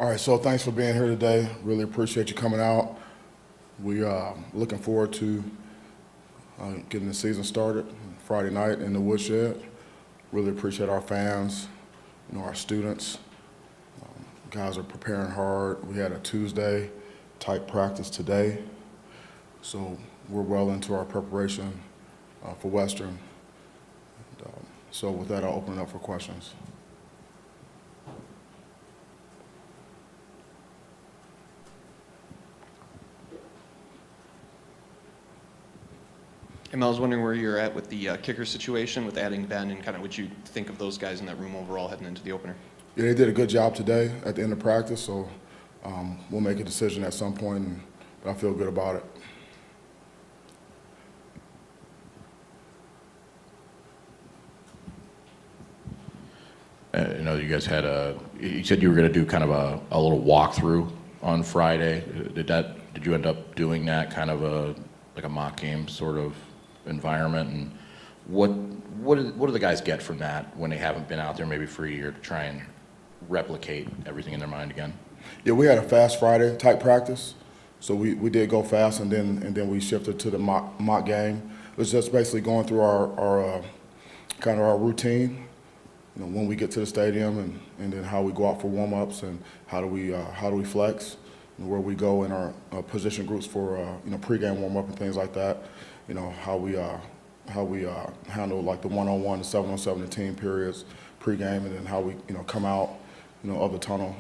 All right, so thanks for being here today. Really appreciate you coming out. We are looking forward to getting the season started Friday night in the woodshed. Really appreciate our fans, our students. Guys are preparing hard. We had a Tuesday type practice today, so we're well into our preparation for Western. So with that, I'll open it up for questions. And I was wondering where you're at with the kicker situation, with adding Ben, and kind of what you think of those guys in that room overall heading into the opener. Yeah, they did a good job today at the end of practice, so we'll make a decision at some point, but I feel good about it. You know, you guys had you said you were going to do kind of a little walkthrough on Friday. Did you end up doing that kind of like a mock game sort of environment? And what do the guys get from that when they haven't been out there maybe for a year to try and replicate everything in their mind again? Yeah, we had a fast Friday type practice, so we did go fast, and then we shifted to the mock game. It was just basically going through our kind of our routine, when we get to the stadium, and then how we go out for warm-ups, and how do we flex, and where we go in our position groups for pregame warm-up and things like that. How we handle like the one-on-one, the 7-on-7, the team periods pregame, and then how we come out of the tunnel,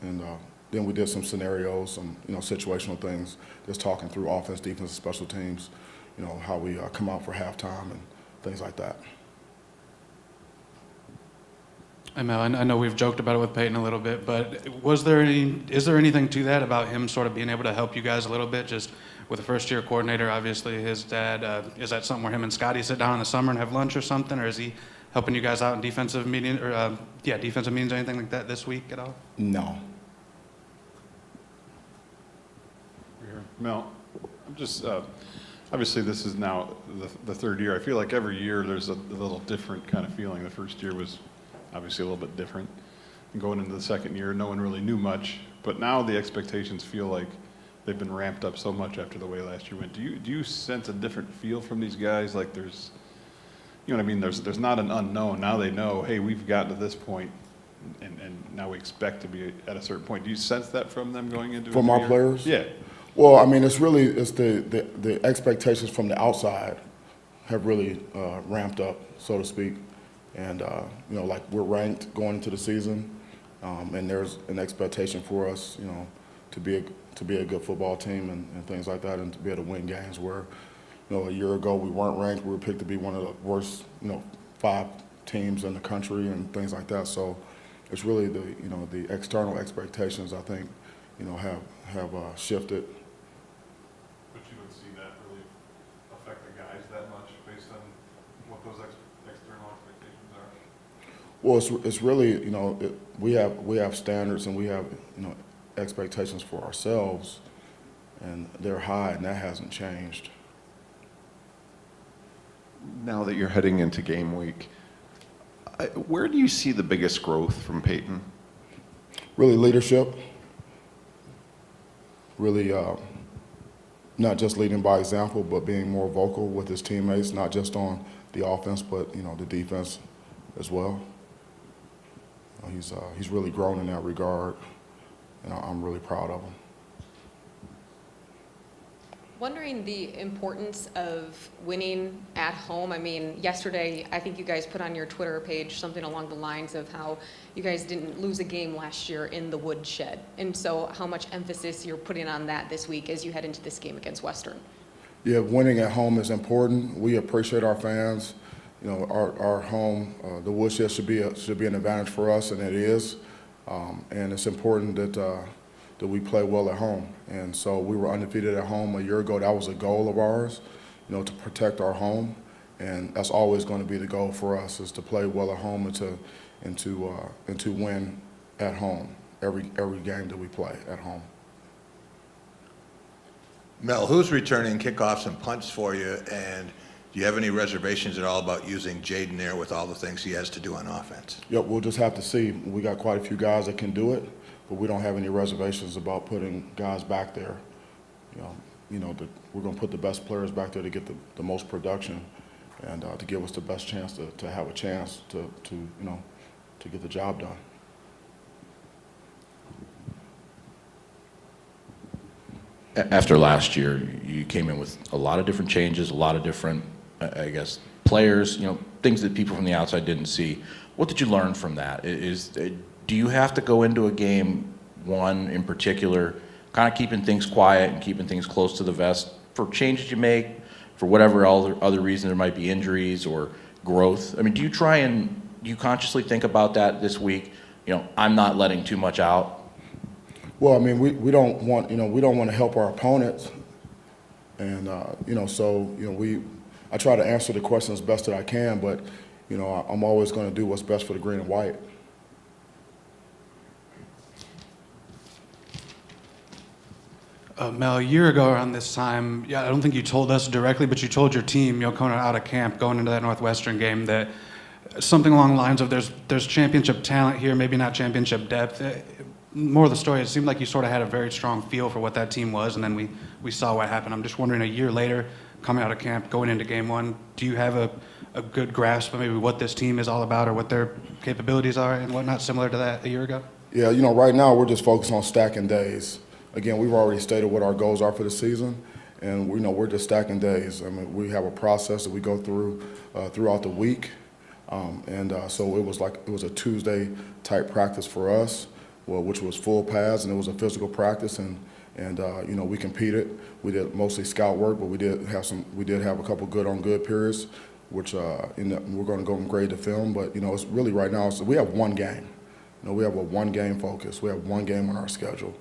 and then we did some scenarios, some situational things, just talking through offense, defense, and special teams. How we come out for halftime and things like that. Hey Mel, I know we've joked about it with Peyton a little bit, but is there anything to that about him sort of being able to help you guys a little bit, just with a first-year coordinator, obviously his dad? Is that something where him and Scotty sit down in the summer and have lunch or something, or is he helping you guys out in defensive meetings, or defensive meetings or anything like that this week at all? No. Mel, I'm just obviously this is now the third year. I feel like every year there's a little different kind of feeling. The first year was obviously a little bit different. And going into the second year, no one really knew much, but now the expectations feel like they've been ramped up so much after the way last year went. Do you sense a different feel from these guys? Like there's, you know what I mean? There's not an unknown. Now they know, hey, we've gotten to this point, and now we expect to be at a certain point. Do you sense that from them going into from our players? Yeah. Well, I mean, it's the expectations from the outside have really ramped up, so to speak. And like we're ranked going into the season, and there's an expectation for us, to be a good football team and things like that, and to be able to win games where, a year ago we weren't ranked. We were picked to be one of the worst, 5 teams in the country and things like that. So it's really the external expectations, I think, have shifted. But you would see that really affect the guys that much based on what those external expectations are? Well, it's really, we have standards, and we have, expectations for ourselves, and they're high, and that hasn't changed. Now that you're heading into game week, where do you see the biggest growth from Peyton? Really leadership. Really not just leading by example, but being more vocal with his teammates, not just on the offense, but the defense as well. He's really grown in that regard, and I'm really proud of him. Wondering the importance of winning at home. I mean, yesterday, I think you guys put on your Twitter page something along the lines of how you guys didn't lose a game last year in the woodshed. And so how much emphasis you're putting on that this week as you head into this game against Western? Yeah, winning at home is important. We appreciate our fans. Our home, the woodshed should be an advantage for us, and it is. And it's important that we play well at home. And so we were undefeated at home a year ago. That was a goal of ours, to protect our home. And that's always going to be the goal for us, is to play well at home and to win at home every game that we play at home. Mel, who's returning kickoffs and punts for you, and do you have any reservations at all about using Jaden there with all the things he has to do on offense? Yep, we'll just have to see. We got quite a few guys that can do it, but we don't have any reservations about putting guys back there. We're going to put the best players back there to get the most production and to give us the best chance to have a chance to get the job done. After last year, you came in with a lot of different changes, a lot of different, I guess, players, things that people from the outside didn't see. What did you learn from that? Do you have to go into a game one in particular, kind of keeping things quiet and keeping things close to the vest for changes you make, for whatever other reason there might be injuries or growth? I mean, do you consciously think about that this week? I'm not letting too much out. Well, I mean, we don't want to help our opponents, and I try to answer the question as best that I can, but I'm always going to do what's best for the green and white. Mel, a year ago around this time, I don't think you told us directly, but you told your team, coming out of camp, going into that Northwestern game, that something along the lines of there's championship talent here, maybe not championship depth. More of the story, it seemed like you sort of had a very strong feel for what that team was, and then we saw what happened. I'm just wondering, a year later, coming out of camp, going into game one, do you have a good grasp of maybe what this team is all about or what their capabilities are and whatnot, similar to that a year ago? Yeah, right now we're just focused on stacking days. Again, we've already stated what our goals are for the season, and we're just stacking days. I mean, we have a process that we go through throughout the week, so it was a Tuesday type practice for us, which was full pads, and it was a physical practice, and we competed. We did mostly scout work, but we did have a couple good on good periods, which we're going to go and grade the film. But it's really right now. So we have one game. We have a one-game focus. We have one game on our schedule,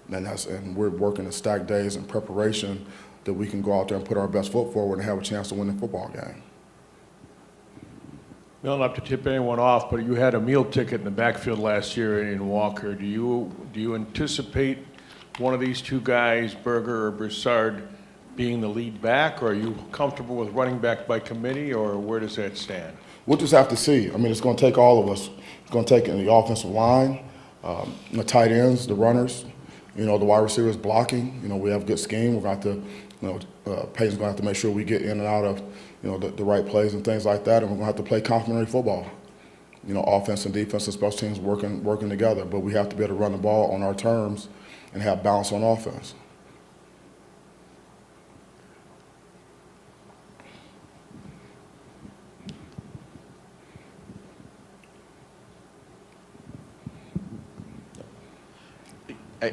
and we're working to stack days in preparation that we can go out there and put our best foot forward and have a chance to win the football game. Well, not to tip anyone off, but you had a meal ticket in the backfield last year in Walker. Do you anticipate one of these two guys, Berger or Broussard, being the lead back, or are you comfortable with running back by committee, or where does that stand? We'll just have to see. I mean, it's going to take all of us. It's going to take in the offensive line, the tight ends, the runners, the wide receivers blocking. We have good scheme. We're going to have to, Peyton's going to have to make sure we get in and out of, the right plays and things like that, and we're going to have to play complementary football. Offense and defense and special teams working together, but we have to be able to run the ball on our terms and have balance on offense.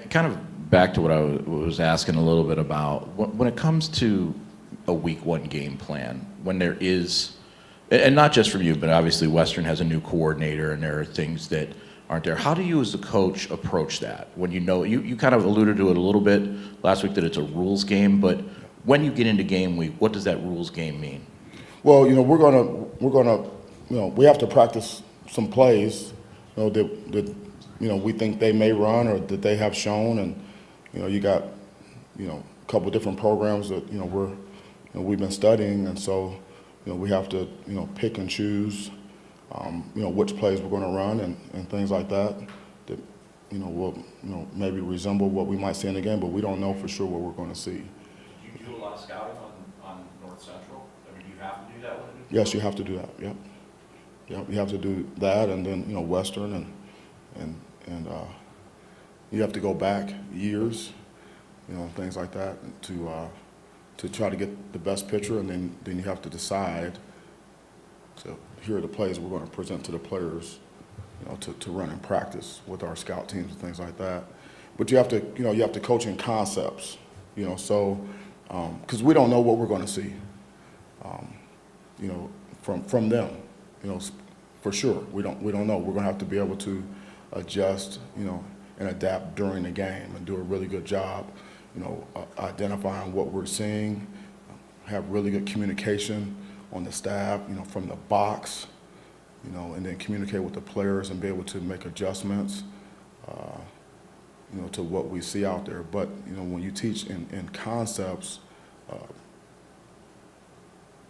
Kind of back to what I was asking a little bit about, when it comes to a week one game plan, when there is, and not just from you, but obviously Western has a new coordinator and there are things that aren't there. How do you as a coach approach that? When you kind of alluded to it a little bit last week that it's a rules game, but when you get into game week, what does that rules game mean? Well, we have to practice some plays, that we think they may run or that they have shown, and you got a couple of different programs that we've been studying, and so we have to pick and choose which plays we're going to run and things like that will maybe resemble what we might see in the game, but we don't know for sure what we're going to see. Do you do a lot of scouting on North Central? I mean, do you have to do that? Yes, you have to do that. Yep. You have to do that, and then Western and you have to go back years, things like that to try to get the best picture, and then you have to decide to here are the plays we're going to present to the players, to run in practice with our scout teams and things like that. But you have to coach in concepts, so because we don't know what we're going to see, from them, for sure. We don't know. We're going to have to be able to adjust, and adapt during the game and do a really good job, identifying what we're seeing, have really good communication on the staff, from the box, and then communicate with the players and be able to make adjustments, to what we see out there. But, when you teach in concepts,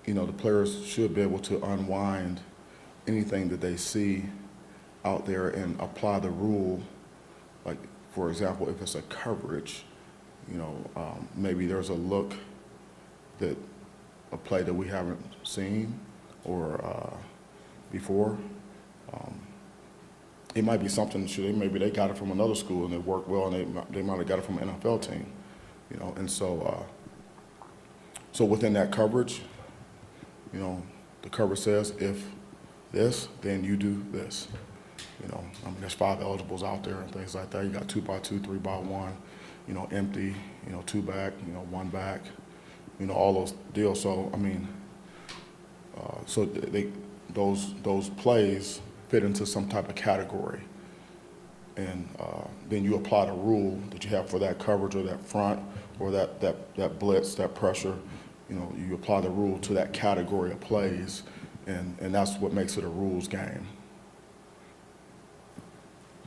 the players should be able to unwind anything that they see out there and apply the rule, like for example, if it's a coverage, you know, maybe there's a look that a play that we haven't seen or before. It might be something, maybe they got it from another school and it worked well, and they might have got it from an NFL team, you know. And so, so within that coverage, you know, the coverage says if this, then you do this. You know, I mean, there's 5 eligibles out there and things like that. You got 2x2, 3x1, you know, empty, you know, 2 back, you know, 1 back, you know, all those deals. So I mean, so those plays fit into some type of category, and then you apply the rule that you have for that coverage or that front or that blitz, that pressure. You know, you apply the rule to that category of plays, and that's what makes it a rules game.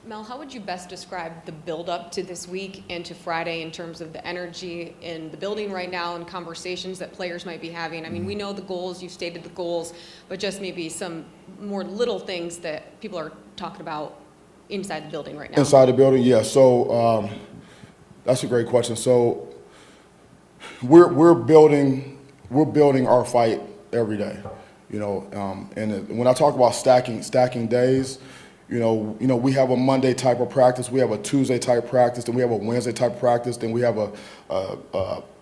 Mel, how would you best describe the build-up to this week and to Friday in terms of the energy in the building right now and conversations that players might be having? I mean, we know the goals, you've stated the goals, but just maybe some more little things that people are talking about inside the building right now. Inside the building, yeah. So that's a great question. So we're building our fight every day, you know. And when I talk about stacking days, you know, we have a Monday type of practice, we have a Tuesday type practice, then we have a Wednesday type of practice, then we have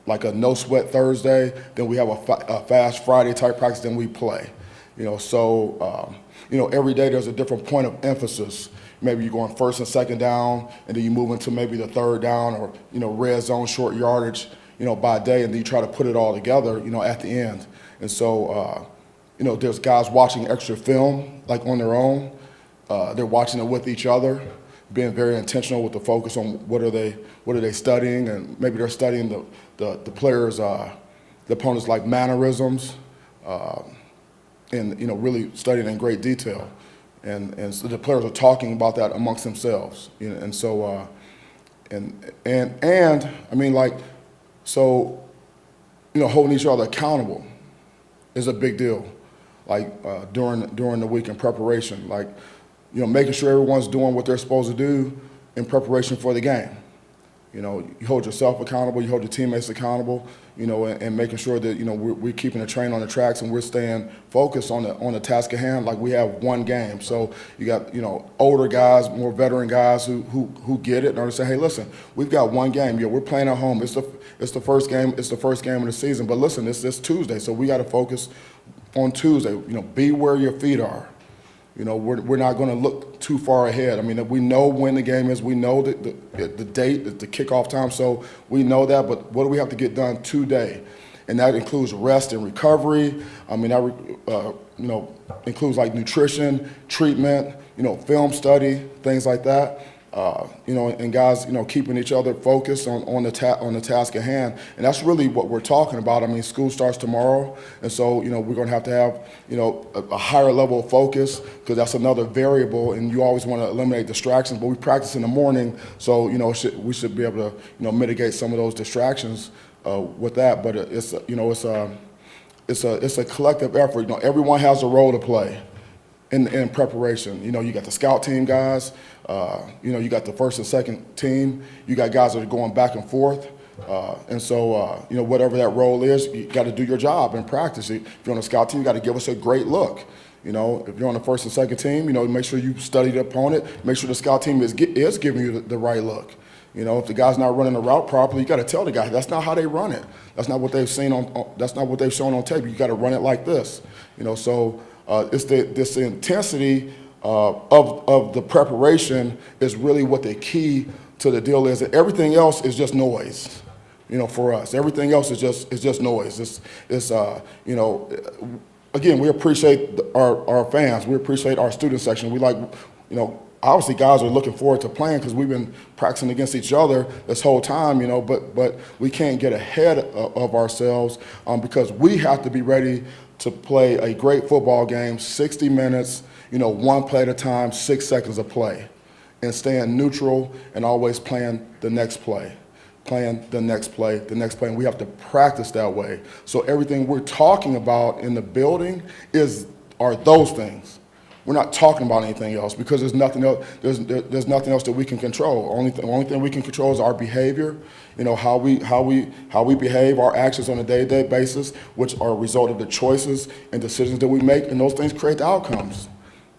like a no sweat Thursday, then we have a fast Friday type practice, then we play. You know, so you know, every day there's a different point of emphasis. Maybe you're going first and second down, and then you move into maybe the third down, or, you know, red zone, short yardage, you know, by day, and then you try to put it all together, you know, at the end. And so, you know, there's guys watching extra film, like on their own. They're watching it with each other, being very intentional with the focus on what are they studying, and maybe they're studying the players, the opponents, like mannerisms, and, you know, really studying in great detail. And so the players are talking about that amongst themselves, you know. And so and I mean, like, so, you know, holding each other accountable is a big deal, like during the week in preparation, like, you know, making sure everyone's doing what they're supposed to do in preparation for the game. You know, you hold yourself accountable, you hold your teammates accountable, you know, and making sure that, you know, we're keeping the train on the tracks and we're staying focused on the task at hand. Like, we have one game. So you got, you know, older guys, more veteran guys who get it and understand, hey, listen, we've got one game. You know, we're playing at home. It's the first game. It's the first game of the season. But listen, it's Tuesday, so we got to focus on Tuesday. You know, be where your feet are. You know, we're not going to look too far ahead. I mean, we know when the game is. We know the date, the kickoff time, so we know that. But what do we have to get done today? And that includes rest and recovery. I mean, that you know, includes like nutrition, treatment, you know, film study, things like that. You know, and guys, you know, keeping each other focused on the task at hand, and that's really what we're talking about. I mean, school starts tomorrow, and so, you know, we're going to have, you know, a higher level of focus, because that's another variable, and you always want to eliminate distractions. But we practice in the morning, so, you know, we should be able to, you know, mitigate some of those distractions with that. But it's, you know, it's a collective effort. You know, everyone has a role to play in preparation. You know, you got the scout team guys, you know, you got the first and second team, you got guys that are going back and forth, and so, you know, whatever that role is, you got to do your job in practice. If you're on the scout team, you got to give us a great look. You know, if you're on the first and second team, you know, make sure you study the opponent, make sure the scout team is giving you the right look. You know, if the guy's not running the route properly, you got to tell the guy that's not how they run it. That's not what they've seen that's not what they've shown on tape. You got to run it like this. You know, so it's this intensity of the preparation is really what the key to the deal is. Everything else is just noise. You know, for us, everything else is just noise. It's you know, again, we appreciate our fans. We appreciate our student section. We like, you know, obviously guys are looking forward to playing because we've been practicing against each other this whole time, you know, but we can't get ahead of ourselves because we have to be ready to play a great football game, 60 minutes, you know, one play at a time, 6 seconds of play, and staying neutral and always playing the next play. Playing the next play, and we have to practice that way. So everything we're talking about in the building are those things. we're not talking about anything else because there's nothing else. There's nothing else that we can control. Only thing we can control is our behavior. You know, how we behave, our actions on a day-to-day basis, which are a result of the choices and decisions that we make, and those things create the outcomes.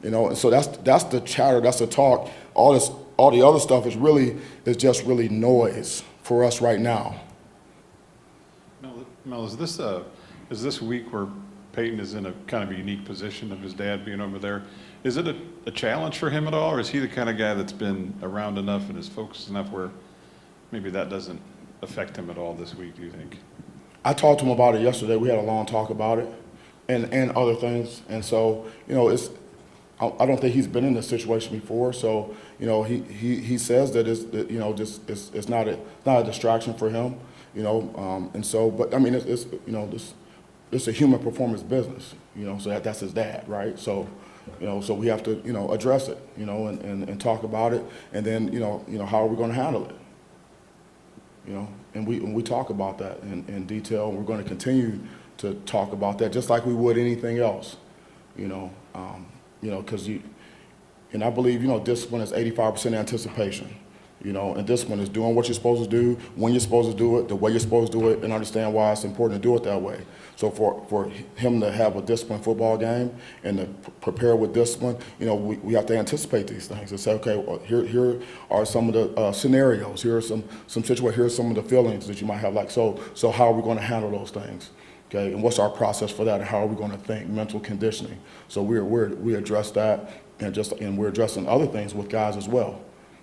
You know, and so that's the chatter, that's the talk. All the other stuff is just really noise for us right now. Mel, is this week where Peyton is in a kind of a unique position of his dad being over there? Is it a challenge for him at all, or is he the kind of guy that's been around enough and is focused enough where maybe that doesn't affect him at all this week, do you think? I talked to him about it yesterday. We had a long talk about it and other things. And so, you know, I don't think he's been in this situation before. So, you know, he says that it's not a distraction for him, you know. And so, but I mean, it's a human performance business, you know, so that's his dad, right? So, you know, so we have to, you know, address it, you know, and talk about it, and then, you know, how are we going to handle it? You know, and we talk about that in detail. We're going to continue to talk about that just like we would anything else, you know, because and I believe, you know, discipline is 85% anticipation. You know, and discipline is doing what you're supposed to do, when you're supposed to do it, the way you're supposed to do it, and understand why it's important to do it that way. So for him to have a disciplined football game and to prepare with discipline, you know, we have to anticipate these things and say, okay, well, here are some of the scenarios, here are some situations, here are some of the feelings that you might have, like, so how are we going to handle those things? Okay, and what's our process for that, and how are we going to think, mental conditioning? So we address that, and we're addressing other things with guys as well.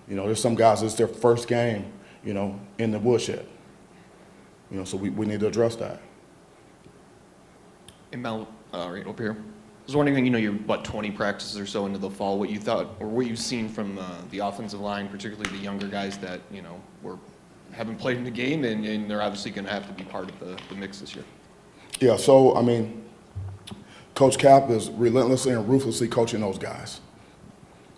You know, there's some guys, it's their first game, you know, in the woodshed. You know, so we need to address that. And Mel, right over here. I was wondering, you know, you're, 20 practices or so into the fall, what you thought, or what you've seen from the offensive line, particularly the younger guys that, you know, haven't played in the game, and they're obviously going to have to be part of the mix this year. Yeah, so, I mean, Coach Cap is relentlessly and ruthlessly coaching those guys.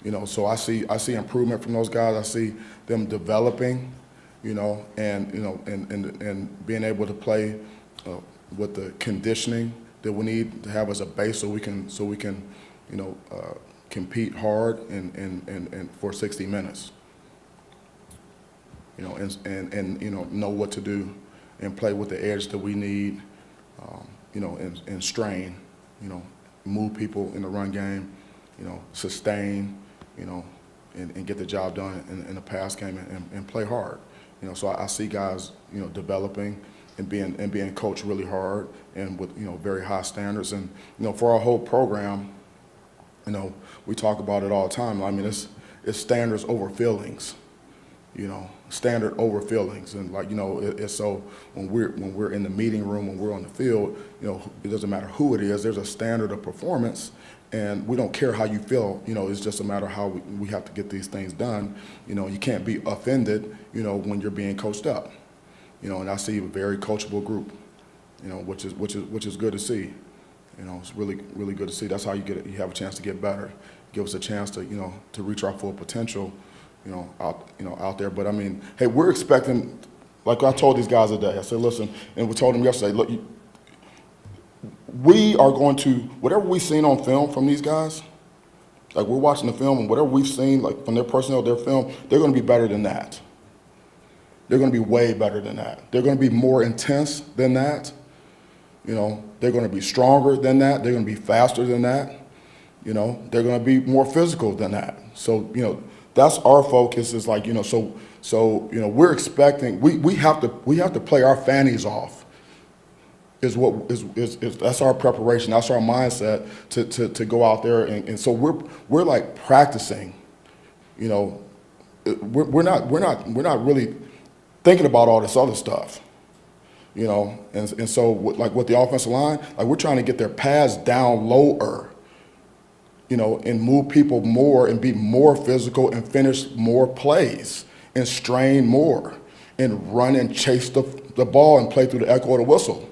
You know, so I see improvement from those guys. I see them developing, you know, and being able to play with the conditioning that we need to have as a base, so we can you know, compete hard and for 60 minutes. You know, and you know what to do and play with the edge that we need. You know, and strain. You know, move people in the run game. You know, sustain. You know, and get the job done in the pass game and play hard. You know, so I see guys, you know, developing and being coached really hard and with, you know, very high standards. And, you know, for our whole program, you know, we talk about it all the time. I mean, it's standards over feelings. You know, standard over feelings, and like, you know, it's so when we're in the meeting room, when we're on the field, you know, it doesn't matter who it is. There's a standard of performance. And we don't care how you feel, you know, it's just a matter of how we have to get these things done. You know, you can't be offended, you know, when you're being coached up. You know, and I see a very coachable group, you know, which is good to see. You know, it's really good to see. That's how you have a chance to get better. Give us a chance to, you know, to reach our full potential, you know, out there. But I mean, hey, we're expecting, like I told these guys today, I said, listen, and we told them yesterday, look, we are going to, whatever we've seen on film from these guys, like we're watching the film, and whatever we've seen, like from their personnel, their film, they're going to be better than that. They're going to be way better than that. They're going to be more intense than that. You know, they're going to be stronger than that. They're going to be faster than that. You know, they're going to be more physical than that. So, you know, that's our focus, is like, you know, so you know, we're expecting, we have to play our fannies off. That's our preparation, that's our mindset to go out there, and so we're like practicing, you know, we're not really thinking about all this other stuff, you know, and so like with the offensive line, like we're trying to get their pads down lower, you know, and move people more and be more physical and finish more plays and strain more and run and chase the ball and play through the echo of the whistle.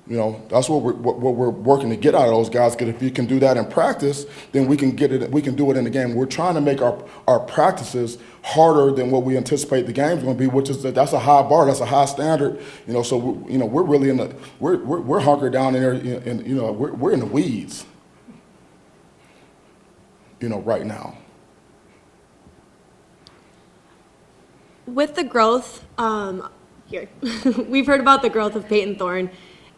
You know, that's what we're working to get out of those guys. Because if you can do that in practice, then we can get it. We can do it in the game. We're trying to make our practices harder than what we anticipate the game's going to be, which is that's a high bar, that's a high standard. You know, so you know, we're really in the we're hunkered down in there, and you know, we're in the weeds. right now. With the growth, here, we've heard about the growth of Peyton Thorne.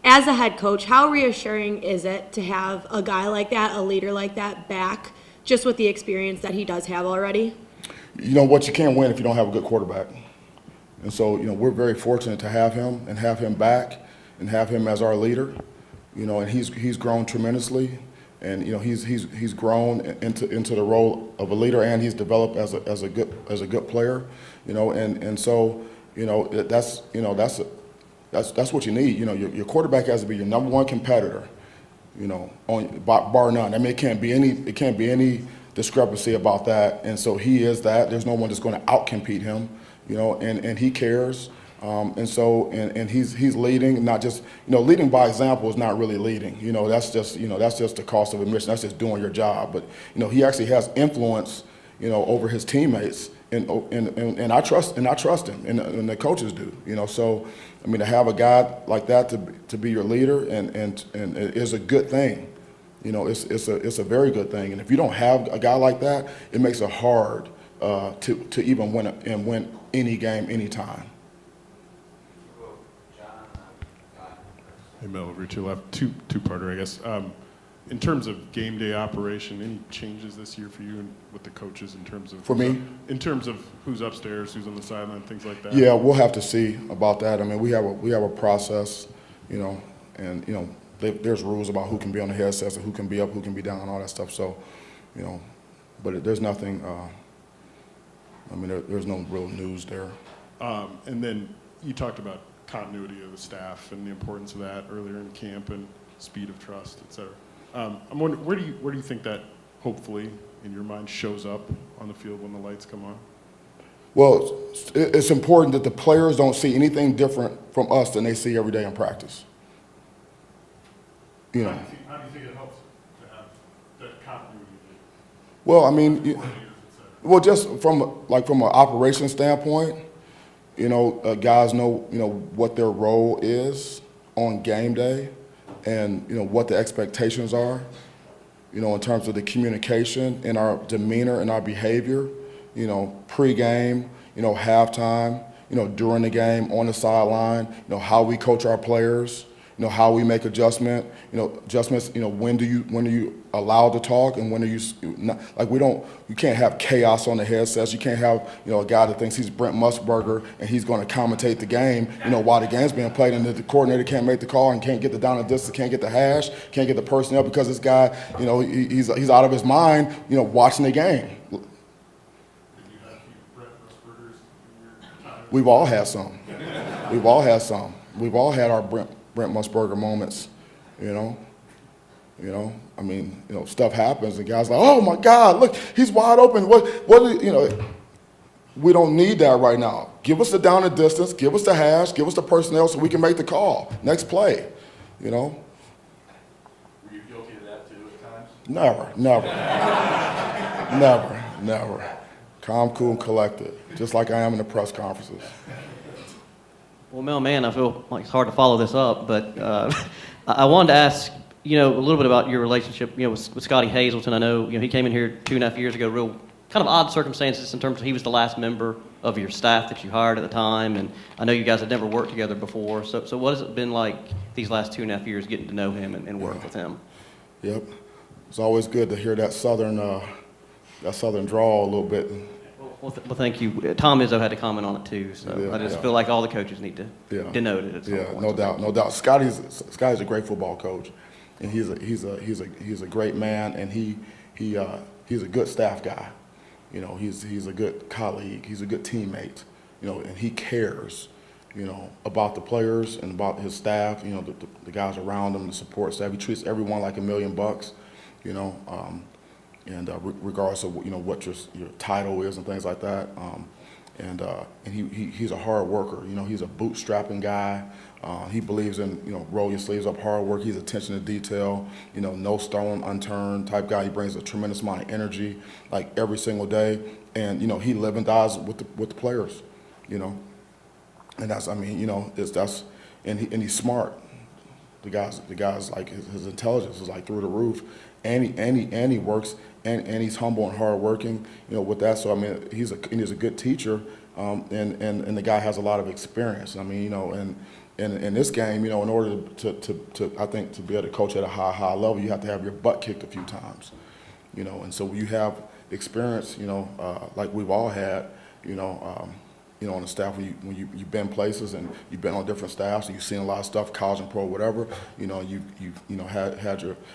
As a head coach, how reassuring is it to have a guy like that, a leader like that, back, just with the experience that he does have already? You know what, you can't win if you don't have a good quarterback. And so, we're very fortunate to have him and have him back and have him as our leader. And he's grown tremendously, and he's grown into the role of a leader, and he's developed as a good player. And so that's what you need. Your quarterback has to be your number one competitor. Bar none. I mean, it can't be any discrepancy about that. And so he is that. There's no one that's going to outcompete him. And he cares. And he's leading, not just, leading by example is not really leading. That's just the cost of admission. That's just doing your job. But, he actually has influence, over his teammates. And I trust him, and the coaches do. So, I mean, to have a guy like that to be your leader and it is a good thing. It's a very good thing. And if you don't have a guy like that, it makes it hard to even win any game, anytime. Hey, Mel, over to your left. Two-parter, I guess. In terms of game day operation, any changes this year for you and with the coaches in terms of? For me? In terms of who's upstairs, who's on the sideline, things like that? Yeah, we'll have to see about that. I mean, we have a process, and there's rules about who can be on the headsets and who can be up, who can be down, and all that stuff. So, but there's nothing. I mean, there's no real news there. And then you talked about continuity of the staff and the importance of that earlier in camp and speed of trust, et cetera. I'm wondering, where do you think that hopefully in your mind shows up on the field when the lights come on? Well, it's important that the players don't see anything different from us than they see every day in practice. How do you think it helps to have that continuity? Well, I mean, well, just from an operation standpoint, guys know what their role is on game day, and what the expectations are, in terms of the communication and our demeanor and our behavior, pre-game, halftime, during the game, on the sideline, you know, how we coach our players, you know, how we make adjustments, you know, when are you allowed to talk and when are you not, like you can't have chaos on the headsets. You can't have, you know, a guy that thinks he's Brent Musburger and he's going to commentate the game, you know, while the game's being played and the coordinator can't make the call and can't get the down and distance, can't get the hash, can't get the personnel because this guy, you know, he's out of his mind, you know, watching the game. We've all had some. We've all had some. We've all had our Brent Musburger moments, you know. I mean, you know, stuff happens and guys are like, oh my God, look, he's wide open. You know, we don't need that right now. Give us the down and distance, give us the hash, give us the personnel so we can make the call. Next play, you know. Were you guilty of that too at times? Never. Calm, cool, and collected, just like I am in the press conferences. Well, Mel, man, I feel like it's hard to follow this up, but I wanted to ask, you know, a little bit about your relationship, you know, with Scotty Hazelton. I know, you know, he came in here 2.5 years ago, real kind of odd circumstances in terms of he was the last member of your staff that you hired at the time, and I know you guys had never worked together before. So what has it been like these last 2.5 years getting to know him and work with him? Yep, it's always good to hear that southern drawl a little bit. Well, thank you. Tom Izzo had to comment on it too, so I just feel like all the coaches need to denote it at some point. No doubt. Scotty's a great football coach, and he's a great man, and he's a good staff guy. You know, he's a good colleague. He's a good teammate. You know, and he cares, you know, about the players and about his staff. You know, the guys around him, the support staff. He treats everyone like $1 million. You know. And regardless of, you know, what your title is and things like that, and he's a hard worker. You know, he's a bootstrapping guy. He believes in, you know, roll your sleeves up, hard work. He's attention to detail. You know, no stone unturned type guy. He brings a tremendous amount of energy, like every single day. And you know, he lives and dies with the players. You know, and that's, I mean, you know, and he's smart. The guy's like his intelligence is like through the roof, and he works and he's humble and hardworking, with that. So, I mean, he's a good teacher, and the guy has a lot of experience. I mean, and in this game, in order to I think to be able to coach at a high level, you have to have your butt kicked a few times, and so you have experience, like we've all had, on the staff when you've been places and you've been on different staffs and you've seen a lot of stuff, college and pro, whatever. You've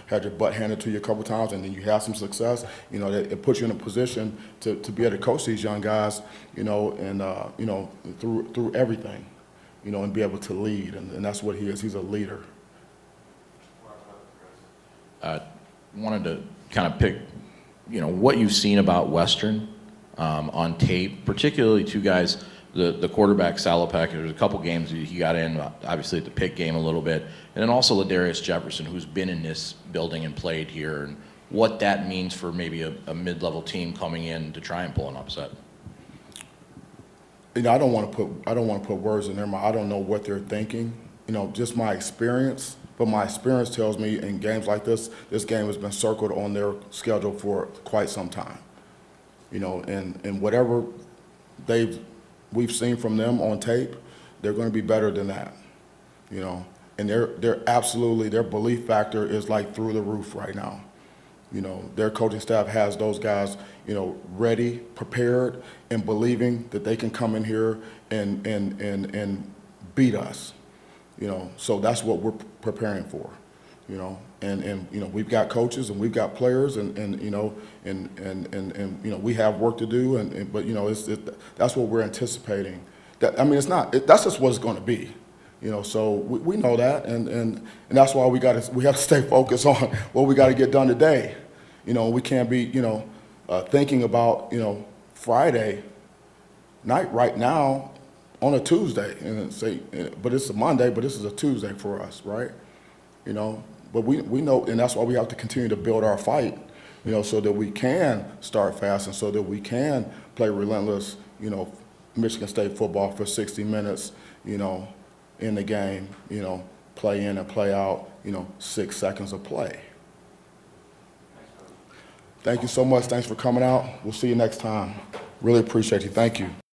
had your butt handed to you a couple times, and then you have some success. It puts you in a position to be able to coach these young guys, and through everything, and be able to lead, and that's what he is. He's a leader. Wanted to kind of pick, what you've seen about Western on tape, particularly two guys. The quarterback, Salopek, there's a couple games he got in, obviously at the Pitt game a little bit, and then also Ladarius Jefferson, who's been in this building and played here, and what that means for maybe a mid-level team coming in to try and pull an upset. I don't want to put words in their mouth. I don't know what they're thinking. Just my experience. But my experience tells me in games like this game has been circled on their schedule for quite some time. And whatever we've seen from them on tape, they're going to be better than that. And they're absolutely, their belief factor is like through the roof right now. Their coaching staff has those guys, ready, prepared, and believing that they can come in here and beat us. So that's what we're preparing for. And we've got coaches and we've got players, and we have work to do, but that's what we're anticipating. That's just what it's going to be. So we know that, and that's why we have to stay focused on what we got to get done today. We can't be thinking about Friday night right now on a Tuesday and say, but it's a Monday, but this is a Tuesday for us, right? But we know, and that's why we have to continue to build our fight, so that we can start fast and so that we can play relentless, Michigan State football for 60 minutes, in the game, play in and play out, 6 seconds of play. Thank you so much. Thanks for coming out. We'll see you next time. Really appreciate you. Thank you.